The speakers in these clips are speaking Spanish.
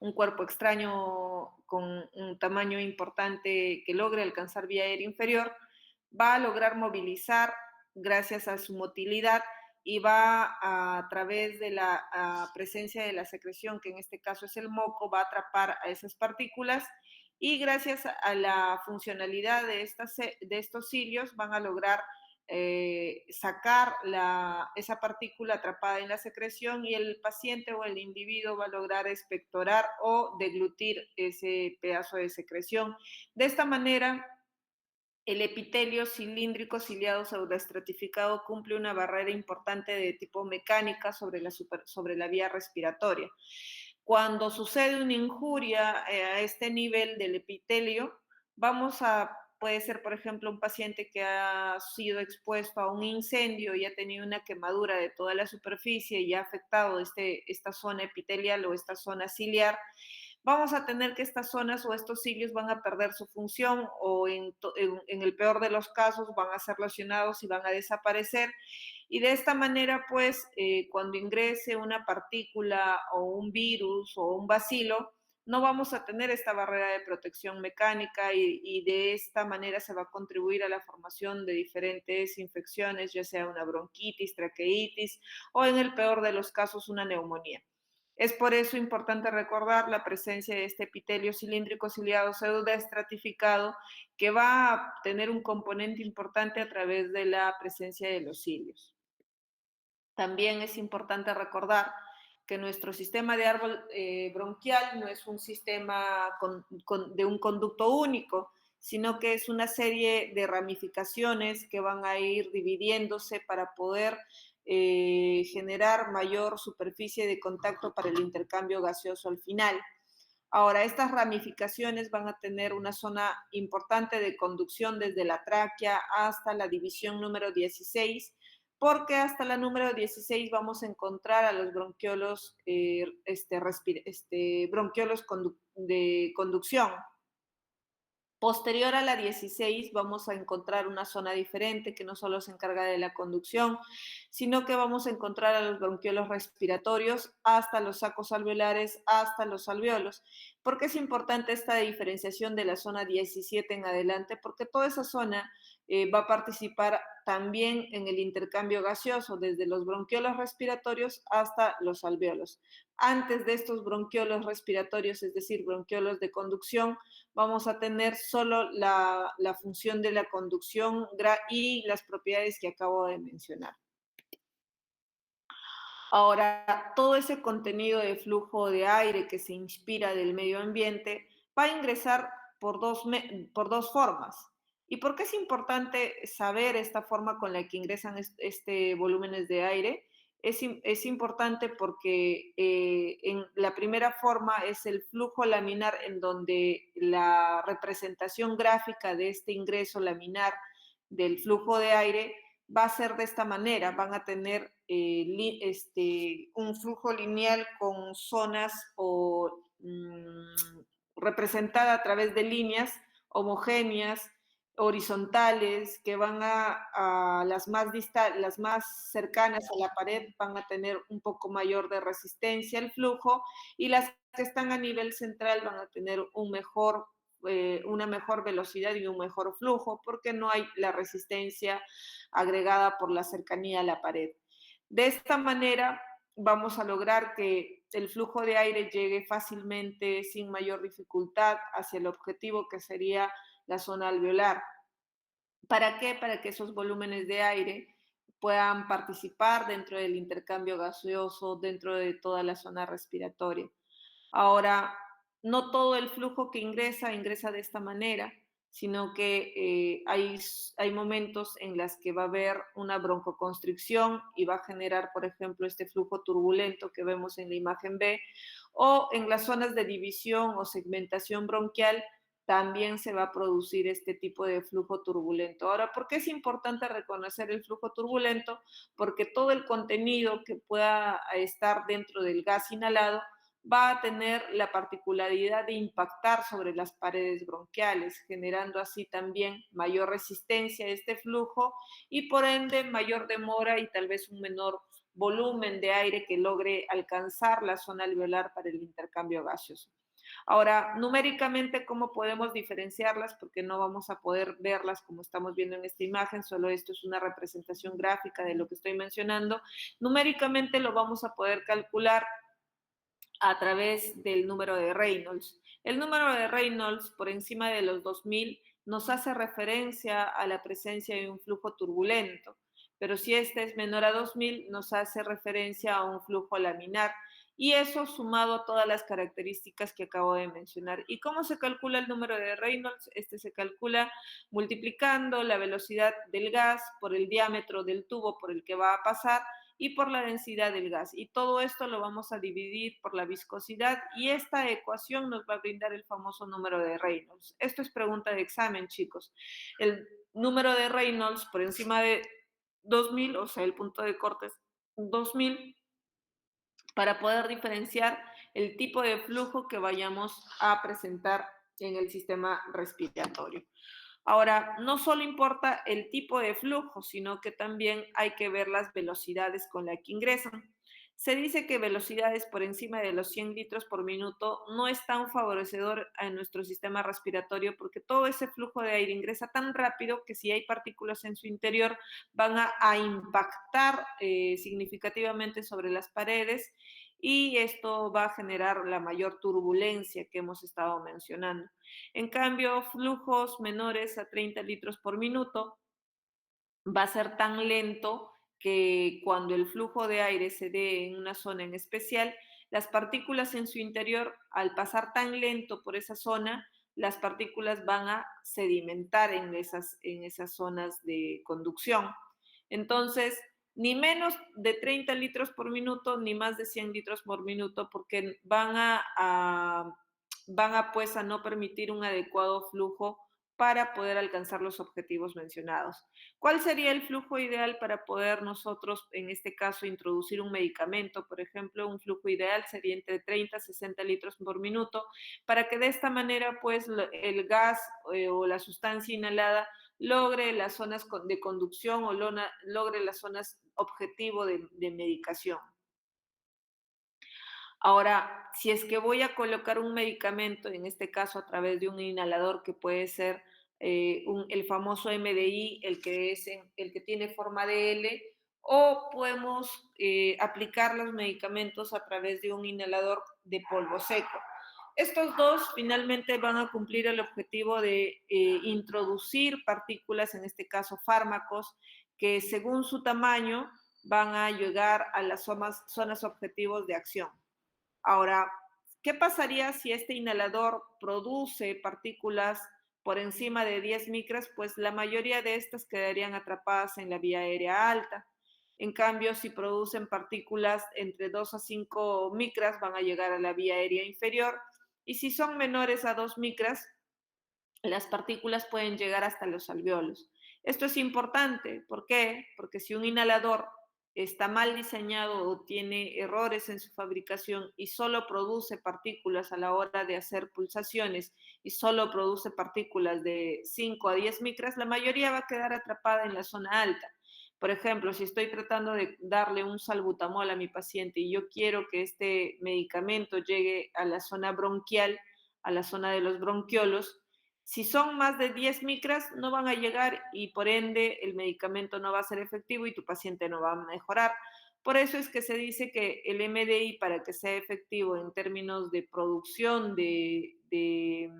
un cuerpo extraño con un tamaño importante que logre alcanzar vía aérea inferior, va a lograr movilizar gracias a su motilidad y va a través de la presencia de la secreción, que en este caso es el moco, va a atrapar a esas partículas y gracias a la funcionalidad de estos cilios van a lograr sacar esa partícula atrapada en la secreción y el paciente o el individuo va a lograr expectorar o deglutir ese pedazo de secreción. De esta manera, el epitelio cilíndrico ciliado pseudoestratificado cumple una barrera importante de tipo mecánica sobre la vía respiratoria. Cuando sucede una injuria a este nivel del epitelio, puede ser, por ejemplo, un paciente que ha sido expuesto a un incendio y ha tenido una quemadura de toda la superficie y ha afectado esta zona epitelial o esta zona ciliar. Vamos a tener que estas zonas o estos cilios van a perder su función o en el peor de los casos van a ser lesionados y van a desaparecer. Y de esta manera, pues, cuando ingrese una partícula o un virus o un bacilo, no vamos a tener esta barrera de protección mecánica y de esta manera se va a contribuir a la formación de diferentes infecciones, ya sea una bronquitis, traqueitis o en el peor de los casos una neumonía. Es por eso importante recordar la presencia de este epitelio cilíndrico ciliado pseudoestratificado que va a tener un componente importante a través de la presencia de los cilios. También es importante recordar que nuestro sistema de árbol bronquial no es un sistema de un conducto único, sino que es una serie de ramificaciones que van a ir dividiéndose para poder generar mayor superficie de contacto para el intercambio gaseoso al final. Ahora, estas ramificaciones van a tener una zona importante de conducción desde la tráquea hasta la división número 16, porque hasta la número 16 vamos a encontrar a los bronquiolos, bronquiolos de conducción. Posterior a la 16 vamos a encontrar una zona diferente que no solo se encarga de la conducción, sino que vamos a encontrar a los bronquiolos respiratorios hasta los sacos alveolares, hasta los alveolos. ¿Por qué es importante esta diferenciación de la zona 17 en adelante? Porque toda esa zona va a participar también en el intercambio gaseoso, desde los bronquiolos respiratorios hasta los alveolos. Antes de estos bronquiolos respiratorios, es decir, bronquiolos de conducción, vamos a tener solo la función de la conducción y las propiedades que acabo de mencionar. Ahora, todo ese contenido de flujo de aire que se inspira del medio ambiente va a ingresar por dos formas. ¿Y por qué es importante saber esta forma con la que ingresan volúmenes de aire? Es importante porque en la primera forma es el flujo laminar, en donde la representación gráfica de este ingreso laminar del flujo de aire va a ser de esta manera. Van a tener un flujo lineal con zonas representada a través de líneas homogéneas, horizontales, que van a las más cercanas a la pared van a tener un poco mayor de resistencia al flujo, y las que están a nivel central van a tener una mejor velocidad y un mejor flujo, porque no hay la resistencia agregada por la cercanía a la pared. De esta manera vamos a lograr que el flujo de aire llegue fácilmente, sin mayor dificultad, hacia el objetivo, que sería la zona alveolar. ¿Para qué? Para que esos volúmenes de aire puedan participar dentro del intercambio gaseoso, dentro de toda la zona respiratoria. Ahora, no todo el flujo que ingresa de esta manera, sino que hay momentos en los que va a haber una broncoconstricción y va a generar, por ejemplo, este flujo turbulento que vemos en la imagen B, o en las zonas de división o segmentación bronquial también se va a producir este tipo de flujo turbulento. Ahora, ¿por qué es importante reconocer el flujo turbulento? Porque todo el contenido que pueda estar dentro del gas inhalado va a tener la particularidad de impactar sobre las paredes bronquiales, generando así también mayor resistencia a este flujo y por ende mayor demora y tal vez un menor volumen de aire que logre alcanzar la zona alveolar para el intercambio gaseoso. Ahora, numéricamente, ¿cómo podemos diferenciarlas? Porque no vamos a poder verlas como estamos viendo en esta imagen, solo esto es una representación gráfica de lo que estoy mencionando. Numéricamente lo vamos a poder calcular a través del número de Reynolds. El número de Reynolds por encima de los 2000 nos hace referencia a la presencia de un flujo turbulento, pero si este es menor a 2000 nos hace referencia a un flujo laminar y eso sumado a todas las características que acabo de mencionar. ¿Y cómo se calcula el número de Reynolds? Este se calcula multiplicando la velocidad del gas por el diámetro del tubo por el que va a pasar y por la densidad del gas. Y todo esto lo vamos a dividir por la viscosidad y esta ecuación nos va a brindar el famoso número de Reynolds. Esto es pregunta de examen, chicos. El número de Reynolds por encima de 2000, o sea, el punto de corte es 2000, para poder diferenciar el tipo de flujo que vayamos a presentar en el sistema respiratorio. Ahora, no solo importa el tipo de flujo, sino que también hay que ver las velocidades con las que ingresan. Se dice que velocidades por encima de los 100 litros por minuto no es tan favorecedor a nuestro sistema respiratorio porque todo ese flujo de aire ingresa tan rápido que si hay partículas en su interior van a impactar significativamente sobre las paredes y esto va a generar la mayor turbulencia que hemos estado mencionando. En cambio, flujos menores a 30 litros por minuto va a ser tan lento que cuando el flujo de aire se dé en una zona en especial, las partículas en su interior, al pasar tan lento por esa zona, las partículas van a sedimentar en esas zonas de conducción. Entonces, ni menos de 30 litros por minuto, ni más de 100 litros por minuto, porque van a pues a no permitir un adecuado flujo para poder alcanzar los objetivos mencionados. ¿Cuál sería el flujo ideal para poder nosotros, en este caso, introducir un medicamento? Por ejemplo, un flujo ideal sería entre 30 a 60 litros por minuto, para que de esta manera, pues, el gas o la sustancia inhalada logre las zonas de conducción o logre las zonas objetivo de medicación. Ahora, si es que voy a colocar un medicamento, en este caso a través de un inhalador que puede ser el famoso MDI, el que tiene forma de L, o podemos aplicar los medicamentos a través de un inhalador de polvo seco. Estos dos finalmente van a cumplir el objetivo de introducir partículas, en este caso fármacos, que según su tamaño van a llegar a las zonas objetivos de acción. Ahora, ¿qué pasaría si este inhalador produce partículas por encima de 10 micras? Pues la mayoría de estas quedarían atrapadas en la vía aérea alta. En cambio, si producen partículas entre 2 a 5 micras, van a llegar a la vía aérea inferior. Y si son menores a 2 micras, las partículas pueden llegar hasta los alvéolos. Esto es importante, ¿por qué? Porque si un inhalador está mal diseñado o tiene errores en su fabricación y solo produce partículas a la hora de hacer pulsaciones y solo produce partículas de 5 a 10 micras, la mayoría va a quedar atrapada en la zona alta. Por ejemplo, si estoy tratando de darle un salbutamol a mi paciente y yo quiero que este medicamento llegue a la zona bronquial, a la zona de los bronquiolos, si son más de 10 micras, no van a llegar y por ende el medicamento no va a ser efectivo y tu paciente no va a mejorar. Por eso es que se dice que el MDI, para que sea efectivo en términos de producción de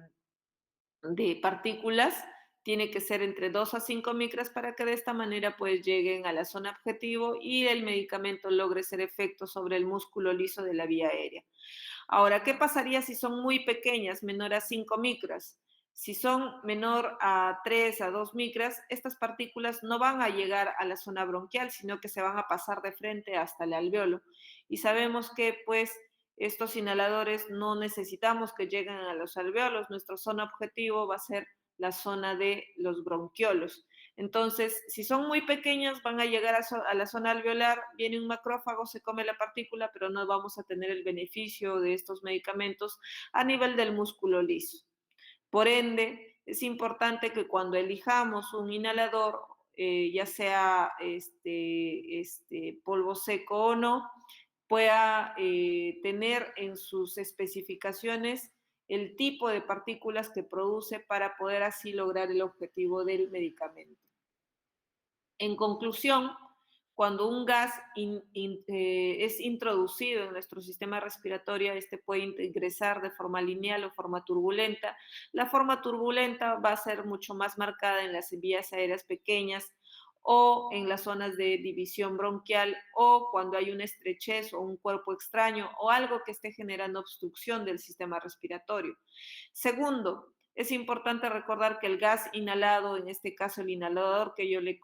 partículas, tiene que ser entre 2 a 5 micras para que de esta manera pues lleguen a la zona objetivo y el medicamento logre ser efecto sobre el músculo liso de la vía aérea. Ahora, ¿qué pasaría si son muy pequeñas, menor a 5 micras? Si son menor a 3 a 2 micras, estas partículas no van a llegar a la zona bronquial, sino que se van a pasar de frente hasta el alveolo. Y sabemos que, pues, estos inhaladores no necesitamos que lleguen a los alveolos. Nuestra zona objetivo va a ser la zona de los bronquiolos. Entonces, si son muy pequeñas, van a llegar a la zona alveolar, viene un macrófago, se come la partícula, pero no vamos a tener el beneficio de estos medicamentos a nivel del músculo liso. Por ende, es importante que cuando elijamos un inhalador, ya sea polvo seco o no, pueda tener en sus especificaciones el tipo de partículas que produce para poder así lograr el objetivo del medicamento. En conclusión, cuando un gas es introducido en nuestro sistema respiratorio, este puede ingresar de forma lineal o forma turbulenta. La forma turbulenta va a ser mucho más marcada en las vías aéreas pequeñas o en las zonas de división bronquial o cuando hay una estrechez o un cuerpo extraño o algo que esté generando obstrucción del sistema respiratorio. Segundo, es importante recordar que el gas inhalado, en este caso el inhalador que yo le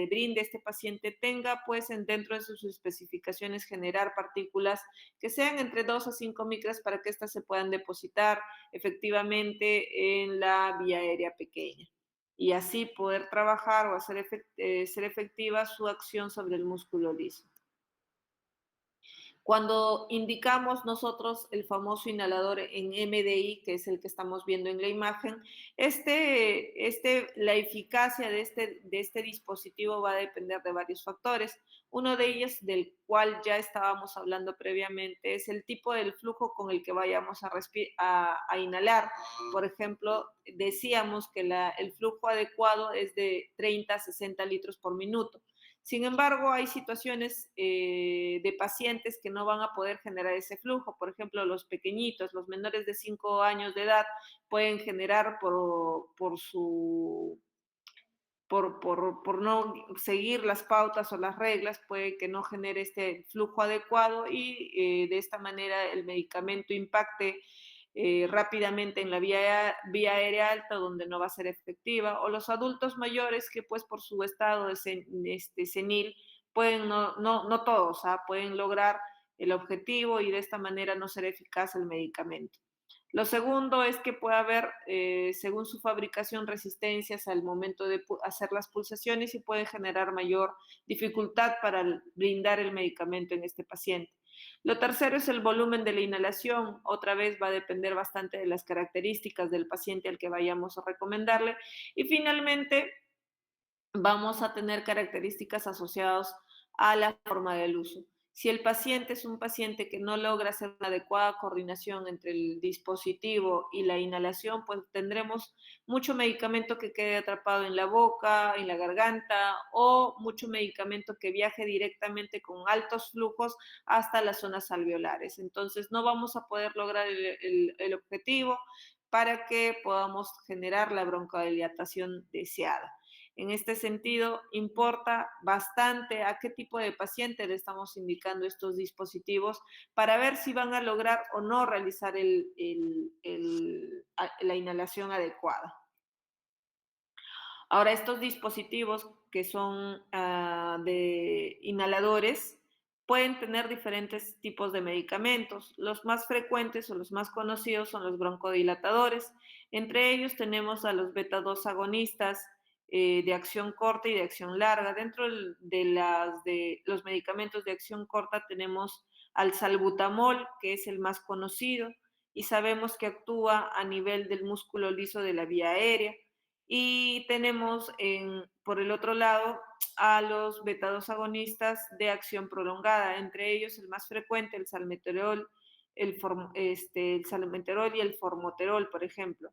brinde a este paciente, tenga pues dentro de sus especificaciones generar partículas que sean entre 2 a 5 micras para que éstas se puedan depositar efectivamente en la vía aérea pequeña y así poder trabajar o hacer ser efectiva su acción sobre el músculo liso. Cuando indicamos nosotros el famoso inhalador en MDI, que es el que estamos viendo en la imagen, la eficacia de este dispositivo va a depender de varios factores. Uno de ellos, del cual ya estábamos hablando previamente, es el tipo del flujo con el que vayamos a inhalar. Por ejemplo, decíamos que el flujo adecuado es de 30 a 60 litros por minuto. Sin embargo, hay situaciones de pacientes que no van a poder generar ese flujo. Por ejemplo, los pequeñitos, los menores de 5 años de edad, pueden generar por no seguir las pautas o las reglas, puede que no genere este flujo adecuado y de esta manera el medicamento impacte rápidamente en la vía aérea alta donde no va a ser efectiva, o los adultos mayores que pues por su estado senil pueden, no todos, pueden lograr el objetivo y de esta manera no ser eficaz el medicamento. Lo segundo es que puede haber, según su fabricación, resistencias al momento de hacer las pulsaciones y puede generar mayor dificultad para brindar el medicamento en este paciente. Lo tercero es el volumen de la inhalación. Otra vez va a depender bastante de las características del paciente al que vayamos a recomendarle. Y finalmente, vamos a tener características asociadas a la forma del uso. Si el paciente es un paciente que no logra hacer una adecuada coordinación entre el dispositivo y la inhalación, pues tendremos mucho medicamento que quede atrapado en la boca, en la garganta, o mucho medicamento que viaje directamente con altos flujos hasta las zonas alveolares. Entonces no vamos a poder lograr el objetivo para que podamos generar la broncodilatación deseada. En este sentido, importa bastante a qué tipo de paciente le estamos indicando estos dispositivos para ver si van a lograr o no realizar la inhalación adecuada. Ahora, estos dispositivos que son de inhaladores pueden tener diferentes tipos de medicamentos. Los más frecuentes o los más conocidos son los broncodilatadores. Entre ellos tenemos a los beta-2 agonistas, de acción corta y de acción larga. Dentro de los medicamentos de acción corta tenemos al salbutamol, que es el más conocido, y sabemos que actúa a nivel del músculo liso de la vía aérea. Y tenemos por el otro lado a los beta-2 agonistas de acción prolongada, entre ellos el más frecuente, el salmeterol, el salmeterol y el formoterol, por ejemplo.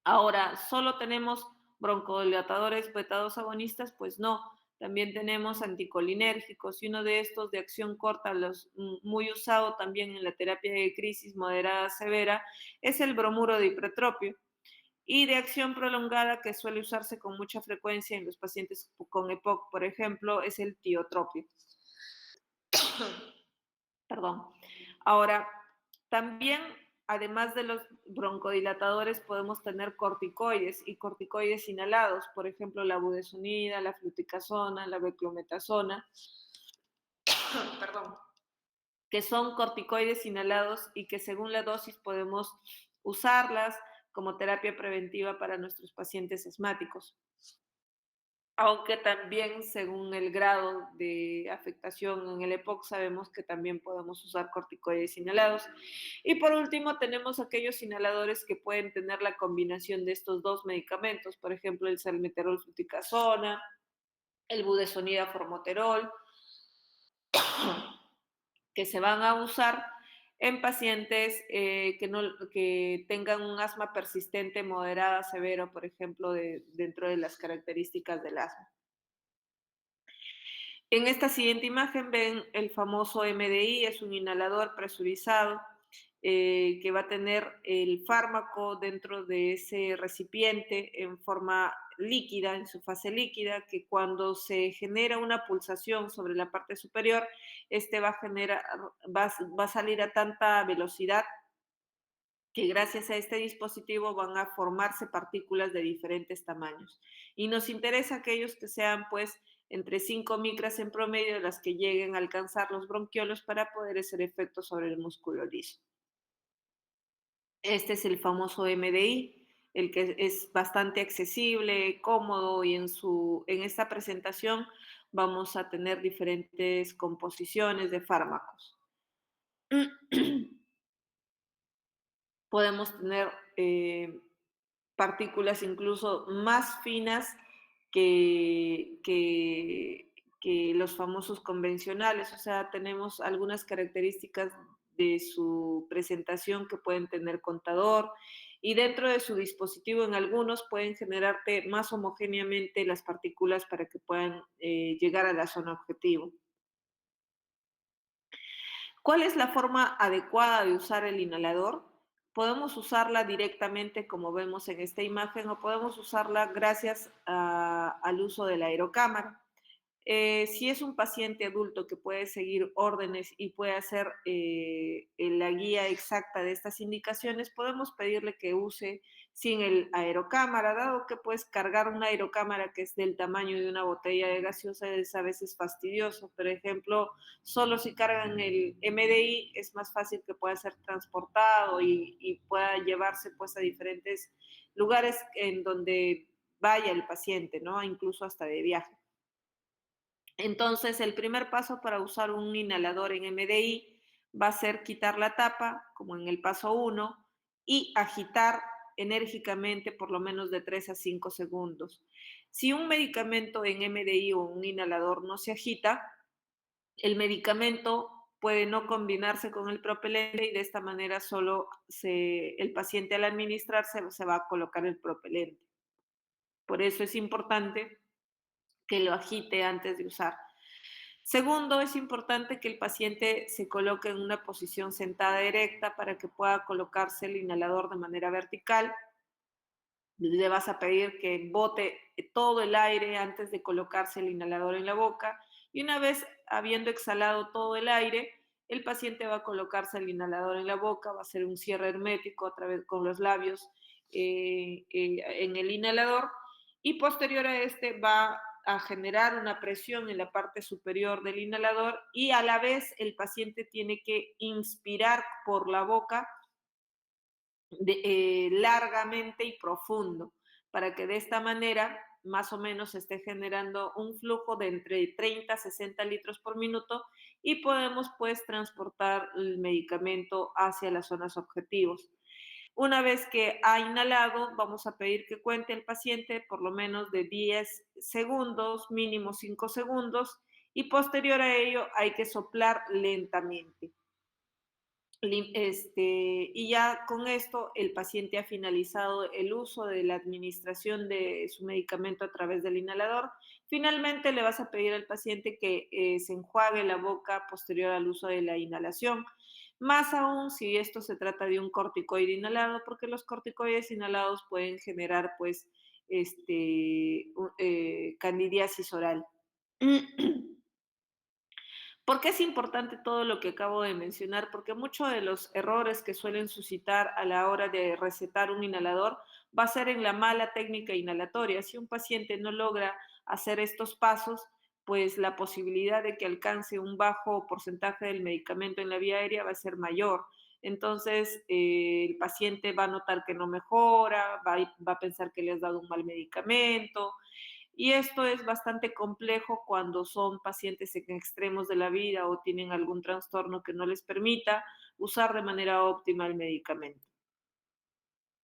Ahora, ¿solo tenemos broncodilatadores beta-2 agonistas? Pues no, también tenemos anticolinérgicos y uno de estos de acción corta, muy usado también en la terapia de crisis moderada severa, es el bromuro de hipertropio. Y de acción prolongada que suele usarse con mucha frecuencia en los pacientes con EPOC, por ejemplo, es el tiotropio. Perdón. Ahora, también, además de los broncodilatadores, podemos tener corticoides y corticoides inhalados, por ejemplo, la budesonida, la fluticasona, la beclometasona, perdón, que son corticoides inhalados y que según la dosis podemos usarlas como terapia preventiva para nuestros pacientes asmáticos. Aunque también según el grado de afectación en el EPOC sabemos que también podemos usar corticoides inhalados. Y por último tenemos aquellos inhaladores que pueden tener la combinación de estos dos medicamentos, por ejemplo el salmeterol fluticasona el budesonida formoterol, que se van a usar en pacientes que tengan un asma persistente, moderada, severo, por ejemplo, dentro de las características del asma. En esta siguiente imagen ven el famoso MDI, es un inhalador presurizado que va a tener el fármaco dentro de ese recipiente en forma líquida, en su fase líquida, que cuando se genera una pulsación sobre la parte superior, este va a salir a tanta velocidad que gracias a este dispositivo van a formarse partículas de diferentes tamaños. Y nos interesa aquellos que sean pues entre 5 micras en promedio de las que lleguen a alcanzar los bronquiolos para poder hacer efecto sobre el músculo liso. Este es el famoso MDI, el que es bastante accesible, cómodo y en esta presentación vamos a tener diferentes composiciones de fármacos. Podemos tener partículas incluso más finas que, que, que los famosos convencionales, o sea, tenemos algunas características de su presentación que pueden tener contador y dentro de su dispositivo en algunos pueden generarte más homogéneamente las partículas para que puedan llegar a la zona objetivo. ¿Cuál es la forma adecuada de usar el inhalador? Podemos usarla directamente como vemos en esta imagen o podemos usarla gracias al uso de la aerocámara. Si es un paciente adulto que puede seguir órdenes y puede hacer la guía exacta de estas indicaciones, podemos pedirle que use sin el aerocámara, dado que puedes cargar una aerocámara que es del tamaño de una botella de gaseosa es a veces fastidioso. Por ejemplo, solo si cargan el MDI es más fácil que pueda ser transportado y pueda llevarse pues a diferentes lugares en donde vaya el paciente, ¿no? Incluso hasta de viaje. Entonces, el primer paso para usar un inhalador en MDI va a ser quitar la tapa, como en el paso 1, y agitar enérgicamente por lo menos de 3 a 5 segundos. Si un medicamento en MDI o un inhalador no se agita, el medicamento puede no combinarse con el propelente y de esta manera el paciente al administrarse se va a colocar el propelente. Por eso es importante que lo agite antes de usar. Segundo, es importante que el paciente se coloque en una posición sentada erecta para que pueda colocarse el inhalador de manera vertical. Le vas a pedir que bote todo el aire antes de colocarse el inhalador en la boca y una vez habiendo exhalado todo el aire, el paciente va a colocarse el inhalador en la boca, va a hacer un cierre hermético a través con los labios en el inhalador y posterior a este va a generar una presión en la parte superior del inhalador y a la vez el paciente tiene que inspirar por la boca largamente y profundo, para que de esta manera más o menos se esté generando un flujo de entre 30 a 60 litros por minuto y podemos pues transportar el medicamento hacia las zonas objetivos. Una vez que ha inhalado, vamos a pedir que cuente el paciente por lo menos de 10 segundos, mínimo 5 segundos, y posterior a ello hay que soplar lentamente. Y ya con esto el paciente ha finalizado el uso de la administración de su medicamento a través del inhalador. Finalmente le vas a pedir al paciente que se enjuague la boca posterior al uso de la inhalación. Más aún si esto se trata de un corticoide inhalado, porque los corticoides inhalados pueden generar pues candidiasis oral. ¿Por qué es importante todo lo que acabo de mencionar? Porque muchos de los errores que suelen suscitar a la hora de recetar un inhalador va a ser en la mala técnica inhalatoria. Si un paciente no logra hacer estos pasos, pues la posibilidad de que alcance un bajo porcentaje del medicamento en la vía aérea va a ser mayor. Entonces, el paciente va a notar que no mejora, va a pensar que le has dado un mal medicamento, y esto es bastante complejo cuando son pacientes en extremos de la vida o tienen algún trastorno que no les permita usar de manera óptima el medicamento.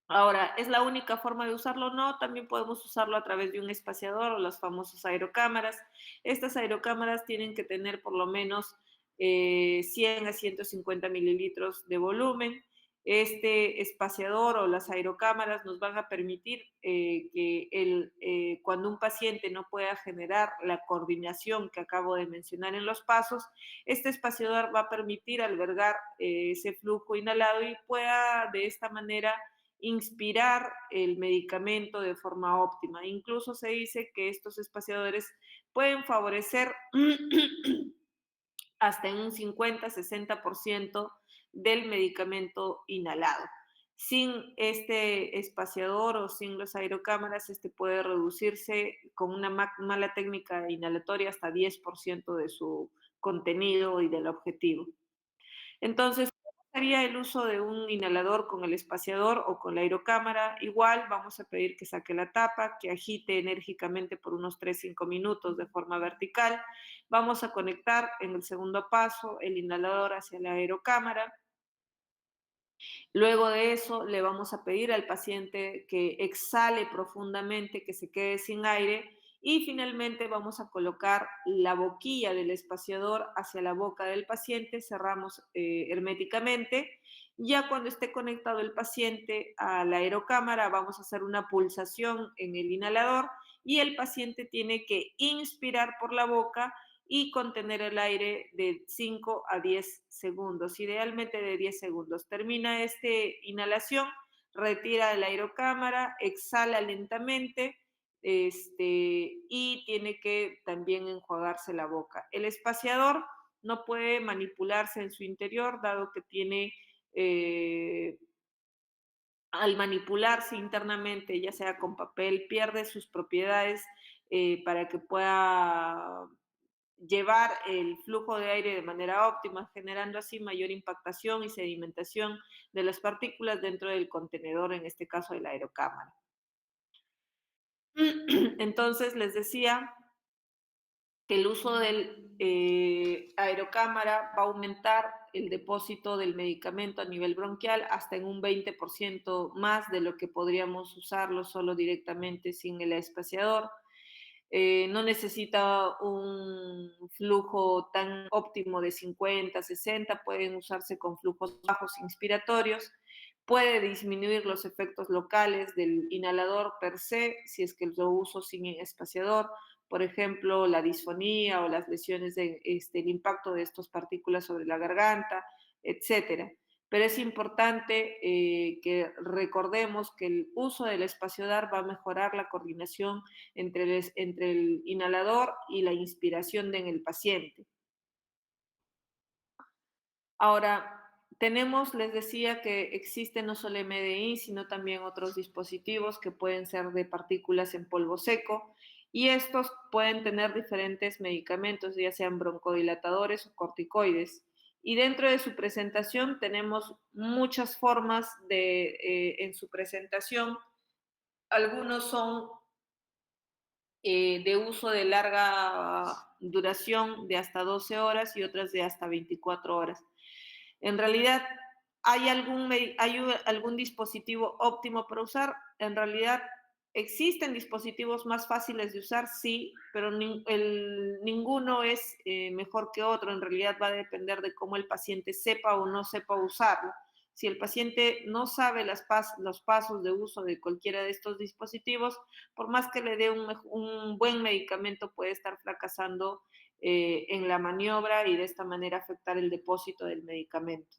Ahora, ¿es la única forma de usarlo? No, también podemos usarlo a través de un espaciador o las famosas aerocámaras. Estas aerocámaras tienen que tener por lo menos 100 a 150 mililitros de volumen. Este espaciador o las aerocámaras nos van a permitir que cuando un paciente no pueda generar la coordinación que acabo de mencionar en los pasos, este espaciador va a permitir albergar ese flujo inhalado y pueda de esta manera inspirar el medicamento de forma óptima. Incluso se dice que estos espaciadores pueden favorecer hasta en un 50-60% del medicamento inhalado. Sin este espaciador o sin las aerocámaras, este puede reducirse con una mala técnica inhalatoria hasta 10% de su contenido y del objetivo. Entonces, ¿cómo sería el uso de un inhalador con el espaciador o con la aerocámara? Igual vamos a pedir que saque la tapa, que agite enérgicamente por unos 3-5 minutos de forma vertical. Vamos a conectar en el segundo paso el inhalador hacia la aerocámara. Luego de eso, le vamos a pedir al paciente que exhale profundamente, que se quede sin aire y finalmente vamos a colocar la boquilla del espaciador hacia la boca del paciente, cerramos herméticamente. Ya cuando esté conectado el paciente a la aerocámara, vamos a hacer una pulsación en el inhalador y el paciente tiene que inspirar por la boca y contener el aire de 5 a 10 segundos, idealmente de 10 segundos. Termina esta inhalación, retira la aerocámara, exhala lentamente y tiene que también enjuagarse la boca. El espaciador no puede manipularse en su interior, dado que tiene, al manipularse internamente, ya sea con papel, pierde sus propiedades para que pueda llevar el flujo de aire de manera óptima, generando así mayor impactación y sedimentación de las partículas dentro del contenedor, en este caso de la aerocámara. Entonces, les decía que el uso del aerocámara va a aumentar el depósito del medicamento a nivel bronquial hasta en un 20% más de lo que podríamos usarlo solo directamente sin el espaciador. No necesita un flujo tan óptimo de 50, 60, pueden usarse con flujos bajos inspiratorios. Puede disminuir los efectos locales del inhalador per se, si es que lo uso sin espaciador, por ejemplo, la disfonía o las lesiones el impacto de estas partículas sobre la garganta, etcétera. Pero es importante que recordemos que el uso del espaciador va a mejorar la coordinación entre el inhalador y la inspiración en el paciente. Ahora, les decía que existe no solo MDI, sino también otros dispositivos que pueden ser de partículas en polvo seco y estos pueden tener diferentes medicamentos, ya sean broncodilatadores o corticoides. Y dentro de su presentación tenemos muchas formas en su presentación. Algunos son de uso de larga duración de hasta 12 horas y otras de hasta 24 horas. En realidad, ¿hay algún dispositivo óptimo para usar? En realidad, ¿existen dispositivos más fáciles de usar? Sí, pero ninguno es mejor que otro. En realidad va a depender de cómo el paciente sepa o no sepa usarlo. Si el paciente no sabe los pasos de uso de cualquiera de estos dispositivos, por más que le dé un buen medicamento, puede estar fracasando en la maniobra y de esta manera afectar el depósito del medicamento.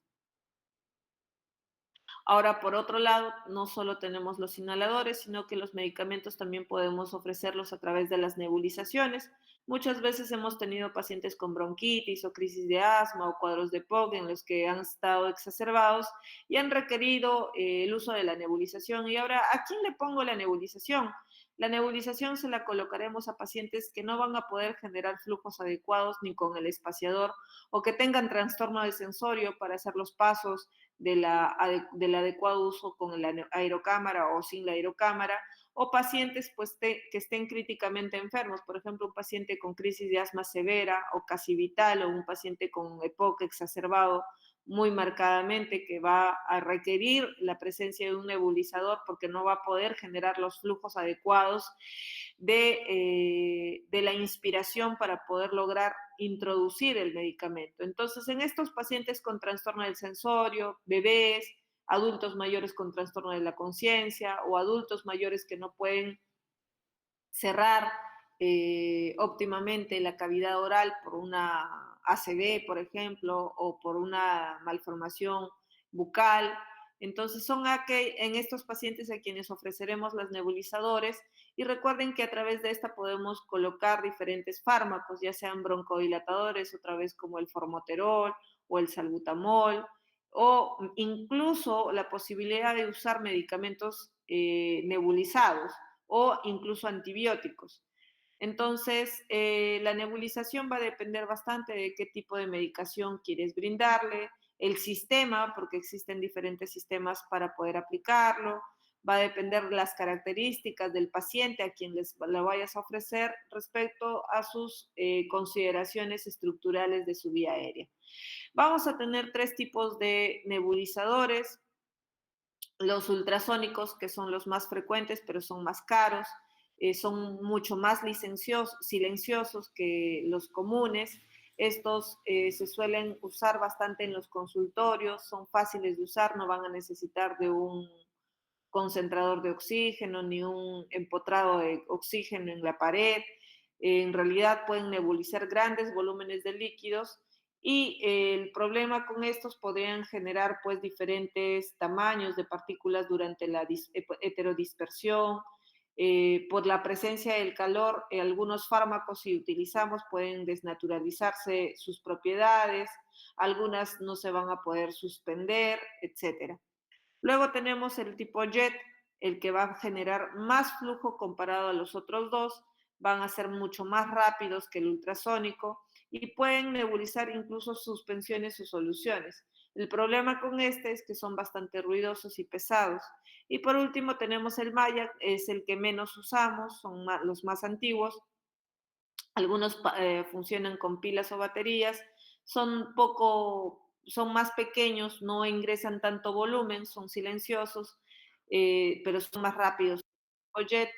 Ahora, por otro lado, no solo tenemos los inhaladores, sino que los medicamentos también podemos ofrecerlos a través de las nebulizaciones. Muchas veces hemos tenido pacientes con bronquitis o crisis de asma o cuadros de POC en los que han estado exacerbados y han requerido el uso de la nebulización. Y ahora, ¿a quién le pongo la nebulización? La nebulización se la colocaremos a pacientes que no van a poder generar flujos adecuados ni con el espaciador o que tengan trastorno de sensorio para hacer los pasos del adecuado uso con la aerocámara o sin la aerocámara, o pacientes pues, que estén críticamente enfermos, por ejemplo, un paciente con crisis de asma severa o casi vital, o un paciente con EPOC exacerbado, muy marcadamente que va a requerir la presencia de un nebulizador porque no va a poder generar los flujos adecuados de la inspiración para poder lograr introducir el medicamento. Entonces, en estos pacientes con trastorno del sensorio, bebés, adultos mayores con trastorno de la conciencia o adultos mayores que no pueden cerrar óptimamente la cavidad oral por una ACV, por ejemplo, o por una malformación bucal. Entonces son en estos pacientes a quienes ofreceremos los nebulizadores y recuerden que a través de esta podemos colocar diferentes fármacos, ya sean broncodilatadores, otra vez como el formoterol o el salbutamol, o incluso la posibilidad de usar medicamentos nebulizados o incluso antibióticos. Entonces, la nebulización va a depender bastante de qué tipo de medicación quieres brindarle, el sistema, porque existen diferentes sistemas para poder aplicarlo, va a depender las características del paciente a quien lo vayas a ofrecer respecto a sus consideraciones estructurales de su vía aérea. Vamos a tener tres tipos de nebulizadores: los ultrasónicos, que son los más frecuentes, pero son más caros, son mucho más silenciosos que los comunes. Estos se suelen usar bastante en los consultorios, son fáciles de usar, no van a necesitar de un concentrador de oxígeno ni un empotrado de oxígeno en la pared. En realidad pueden nebulizar grandes volúmenes de líquidos y el problema con estos podrían generar pues diferentes tamaños de partículas durante la heterodispersión. Por la presencia del calor, algunos fármacos si utilizamos pueden desnaturalizarse sus propiedades, algunas no se van a poder suspender, etcétera. Luego tenemos el tipo jet, el que va a generar más flujo comparado a los otros dos, van a ser mucho más rápidos que el ultrasónico y pueden nebulizar incluso suspensiones o soluciones. El problema con este es que son bastante ruidosos y pesados. Y por último tenemos el Maya, es el que menos usamos, son los más antiguos. Algunos funcionan con pilas o baterías, son más pequeños, no ingresan tanto volumen, son silenciosos, pero son más rápidos. Jet,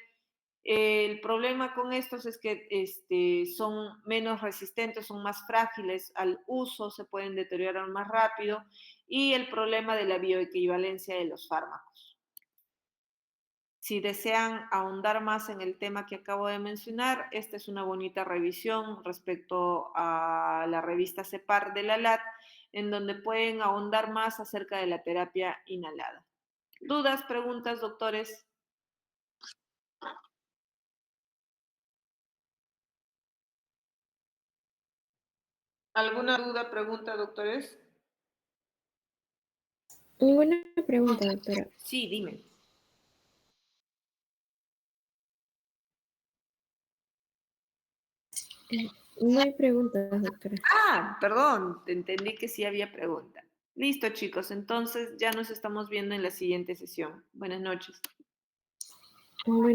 el problema con estos es que son menos resistentes, son más frágiles al uso, se pueden deteriorar más rápido y el problema de la bioequivalencia de los fármacos. Si desean ahondar más en el tema que acabo de mencionar, esta es una bonita revisión respecto a la revista CEPAR de la LAT, en donde pueden ahondar más acerca de la terapia inhalada. ¿Dudas, preguntas, doctores? ¿Alguna duda, pregunta, doctores? Ninguna pregunta, doctora. Sí, dime. No hay preguntas, doctora. Ah, perdón, te entendí que sí había pregunta. Listo, chicos, entonces ya nos estamos viendo en la siguiente sesión. Buenas noches. Bueno.